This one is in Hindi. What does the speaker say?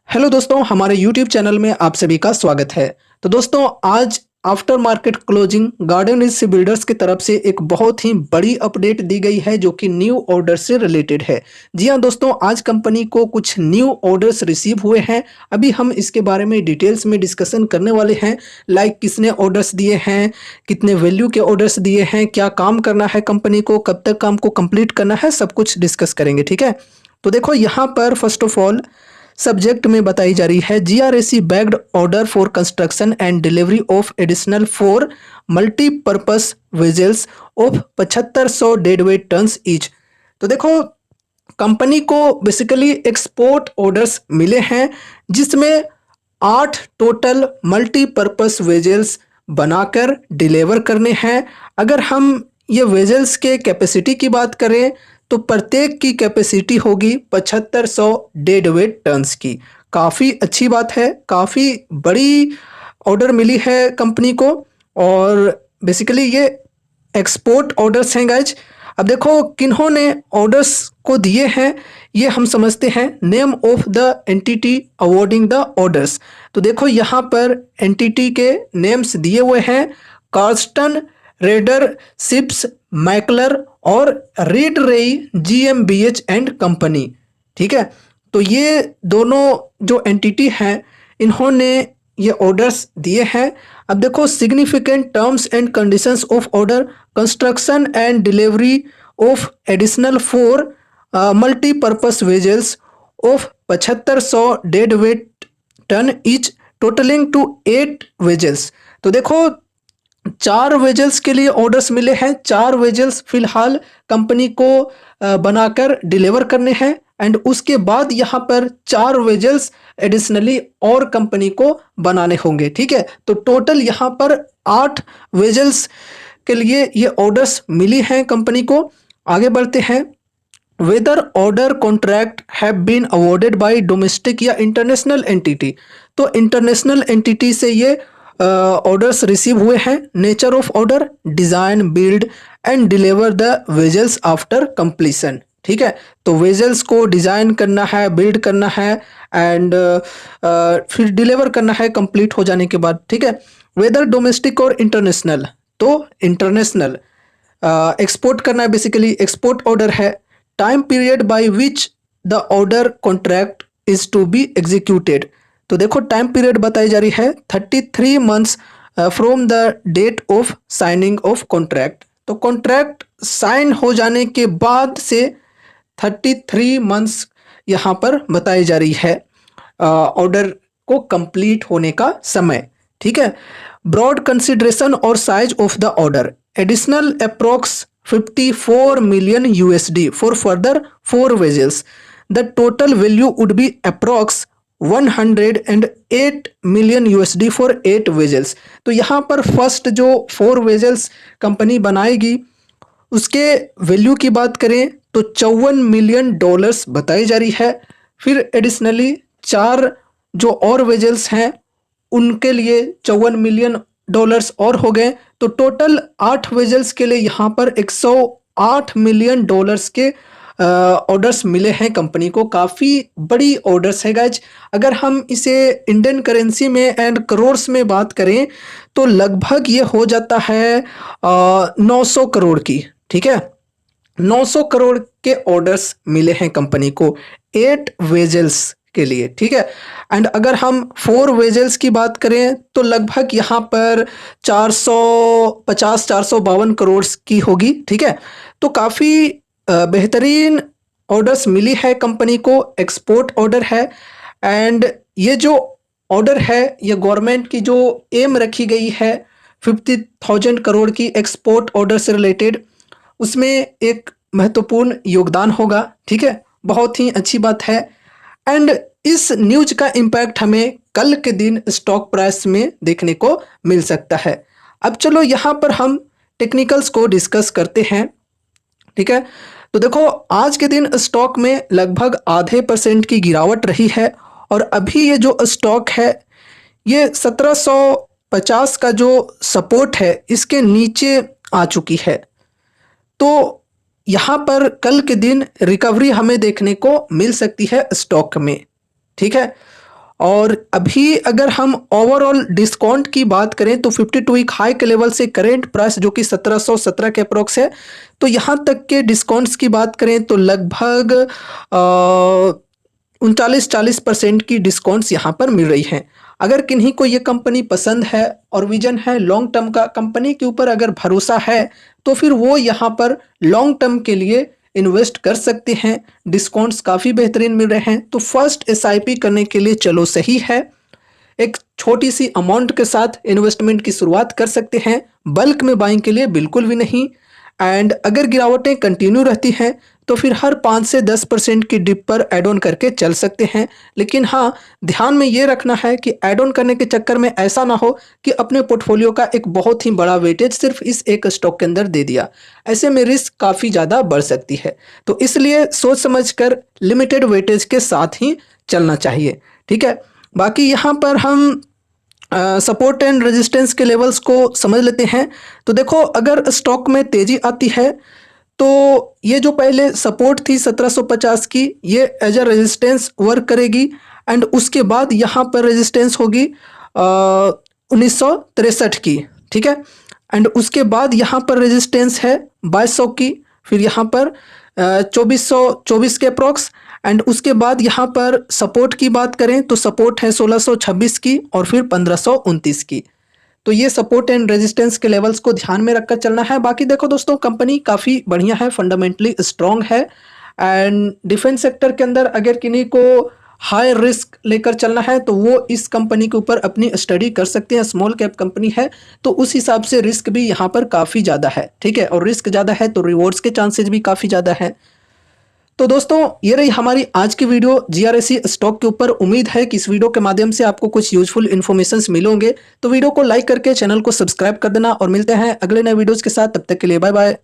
हेलो दोस्तों, हमारे यूट्यूब चैनल में आप सभी का स्वागत है। तो दोस्तों, आज after market closing garden reach builders की तरफ से एक बहुत ही बड़ी अपडेट दी गई है जो कि न्यू ऑर्डर से रिलेटेड है। जी हाँ दोस्तों, आज कंपनी को कुछ न्यू ऑर्डर्स रिसीव हुए हैं। अभी हम इसके बारे में डिटेल्स में डिस्कशन करने वाले हैं। लाइक किसने ऑर्डर्स दिए हैं, कितने वैल्यू के ऑर्डर्स दिए हैं, क्या काम करना है कंपनी को, कब तक काम को कंप्लीट करना है, सब कुछ डिस्कस करेंगे। ठीक है, तो देखो यहाँ पर फर्स्ट ऑफ ऑल सब्जेक्ट में बताई जा रही है GRSE bagged order for construction and delivery of additional 4 multipurpose vessels of 7500 deadweight tons each. तो देखो, कंपनी को बेसिकली एक्सपोर्ट ऑर्डर्स मिले हैं जिसमें 8 टोटल मल्टीपर्पस वेजल्स बनाकर डिलीवर करने हैं। अगर हम ये वेजल्स के कैपेसिटी की बात करें तो प्रत्येक की कैपेसिटी होगी 7500 डेड वेट टन्स की। काफ़ी अच्छी बात है, काफ़ी बड़ी ऑर्डर मिली है कंपनी को और बेसिकली ये एक्सपोर्ट ऑर्डर्स हैं गाइज। अब देखो किन्होंने ऑर्डर्स को दिए हैं ये हम समझते हैं। Name of the entity awarding the orders. तो देखो यहाँ पर एंटिटी के नेम्स दिए हुए हैं, कार्स्टन रेडर शिप्स मैकलर और रीड रेई जीएमबीएच एंड कंपनी। ठीक है, तो ये दोनों जो एंटिटी हैं इन्होंने ये ऑर्डर्स दिए हैं। अब देखो significant terms and conditions of order construction and delivery of additional 4 multipurpose vessels of 7500 dead weight ton each totalling to 8 vessels. तो देखो 4 वेजल्स के लिए ऑर्डर्स मिले हैं। 4 वेजल्स फिलहाल कंपनी को बनाकर डिलीवर करने हैं एंड उसके बाद यहाँ पर 4 वेजल्स एडिशनली और कंपनी को बनाने होंगे। ठीक है, तो टोटल यहाँ पर 8 वेजल्स के लिए ये ऑर्डर्स मिली हैं कंपनी को। आगे बढ़ते हैं। Whether order contract have been awarded by domestic या इंटरनेशनल एंटिटी। तो इंटरनेशनल एंटिटी से ये ऑर्डर्स रिसीव हुए हैं। Nature of order design build and deliver the vessels after completion. ठीक है, तो वेजल्स को डिज़ाइन करना है, बिल्ड करना है एंड फिर डिलीवर करना है कंप्लीट हो जाने के बाद। ठीक है, वेदर डोमेस्टिक और इंटरनेशनल, तो इंटरनेशनल एक्सपोर्ट करना है, बेसिकली एक्सपोर्ट ऑर्डर है। Time period by which the order contract is to be executed. तो देखो टाइम पीरियड बताई जा रही है 33 months from the date of signing of contract. तो कॉन्ट्रैक्ट साइन हो जाने के बाद से 33 मंथ्स यहाँ पर बताई जा रही है ऑर्डर को कंप्लीट होने का समय। ठीक है, ब्रॉड कंसिडरेशन और size of the order additional approx 54 million USD for further 4 vessels. The total value would be approx 108 million USD for 8 vessels. तो यहाँ पर फर्स्ट जो 4 vessels कंपनी बनाएगी उसके वैल्यू की बात करें तो $54 मिलियन बताई जा रही है। फिर एडिशनली 4 जो और वेजल्स हैं उनके लिए $54 मिलियन और हो गए। तो टोटल 8 वेजल्स के लिए यहाँ पर $108 मिलियन के ऑर्डर्स मिले हैं कंपनी को। काफ़ी बड़ी ऑर्डर्स है गाइज। अगर हम इसे इंडियन करेंसी में एंड करोड़्स में बात करें तो लगभग ये हो जाता है 900 करोड़ की। ठीक है, 900 करोड़ के ऑर्डर्स मिले हैं कंपनी को 8 वेजल्स के लिए। ठीक है, एंड अगर हम 4 वेजल्स की बात करें तो लगभग यहाँ पर 452 करोड़ की होगी। ठीक है, तो काफ़ी बेहतरीन ऑर्डर्स मिली है कंपनी को, एक्सपोर्ट ऑर्डर है। एंड ये जो ऑर्डर है ये गवर्नमेंट की जो एम रखी गई है 50,000 करोड़ की एक्सपोर्ट ऑर्डर से रिलेटेड, उसमें एक महत्वपूर्ण योगदान होगा। ठीक है, बहुत ही अच्छी बात है। एंड इस न्यूज का इम्पैक्ट हमें कल के दिन स्टॉक प्राइस में देखने को मिल सकता है। अब चलो यहाँ पर हम टेक्निकल्स को डिस्कस करते हैं। ठीक है, तो देखो आज के दिन स्टॉक में लगभग आधे % की गिरावट रही है और अभी ये जो स्टॉक है ये 1750 का जो सपोर्ट है इसके नीचे आ चुकी है। तो यहाँ पर कल के दिन रिकवरी हमें देखने को मिल सकती है स्टॉक में। ठीक है, और अभी अगर हम ओवरऑल डिस्काउंट की बात करें तो 52 वीक हाई के लेवल से करेंट प्राइस जो कि 1717 के अप्रोक्स है, तो यहाँ तक के डिस्काउंट्स की बात करें तो लगभग 39-40% की डिस्काउंट्स यहाँ पर मिल रही हैं। अगर किन्हीं को ये कंपनी पसंद है और विजन है लॉन्ग टर्म का, कंपनी के ऊपर अगर भरोसा है, तो फिर वो यहाँ पर लॉन्ग टर्म के लिए इन्वेस्ट कर सकते हैं। डिस्काउंट्स काफ़ी बेहतरीन मिल रहे हैं, तो फर्स्ट एसआईपी करने के लिए चलो सही है। एक छोटी सी अमाउंट के साथ इन्वेस्टमेंट की शुरुआत कर सकते हैं, बल्क में बाइंग के लिए बिल्कुल भी नहीं। एंड अगर गिरावटें कंटिन्यू रहती हैं तो फिर हर 5 से 10% की डिप पर ऐड ऑन करके चल सकते हैं। लेकिन हाँ, ध्यान में ये रखना है कि ऐड ऑन करने के चक्कर में ऐसा ना हो कि अपने पोर्टफोलियो का एक बहुत ही बड़ा वेटेज सिर्फ इस एक स्टॉक के अंदर दे दिया। ऐसे में रिस्क काफ़ी ज़्यादा बढ़ सकती है, तो इसलिए सोच समझ कर लिमिटेड वेटेज के साथ ही चलना चाहिए। ठीक है, बाकी यहाँ पर हम सपोर्ट एंड रेजिस्टेंस के लेवल्स को समझ लेते हैं। तो देखो, अगर स्टॉक में तेज़ी आती है तो ये जो पहले सपोर्ट थी 1750 की, ये एज अ रेजिस्टेंस वर्क करेगी। एंड उसके बाद यहाँ पर रेजिस्टेंस होगी 1963 की। ठीक है, एंड उसके बाद यहाँ पर रेजिस्टेंस है 2200 की, फिर यहाँ पर 2424 के अप्रॉक्स। एंड उसके बाद यहाँ पर सपोर्ट की बात करें तो सपोर्ट है 1626 की और फिर 1529 की। तो ये सपोर्ट एंड रेजिस्टेंस के लेवल्स को ध्यान में रखकर चलना है। बाकी देखो दोस्तों, कंपनी काफ़ी बढ़िया है, फंडामेंटली स्ट्रॉन्ग है। एंड डिफेंस सेक्टर के अंदर अगर किन्हीं को हाई रिस्क लेकर चलना है तो वो इस कंपनी के ऊपर अपनी स्टडी कर सकते हैं। स्मॉल कैप कंपनी है तो उस हिसाब से रिस्क भी यहाँ पर काफ़ी ज़्यादा है। ठीक है, और रिस्क ज़्यादा है तो रिवॉर्ड्स के चांसेस भी काफ़ी ज़्यादा है। तो दोस्तों, ये रही हमारी आज की वीडियो जीआरएससी स्टॉक के ऊपर। उम्मीद है कि इस वीडियो के माध्यम से आपको कुछ यूजफुल इन्फॉर्मेशंस मिलेंगे। तो वीडियो को लाइक करके चैनल को सब्सक्राइब कर देना और मिलते हैं अगले नए वीडियोस के साथ। तब तक के लिए बाय बाय।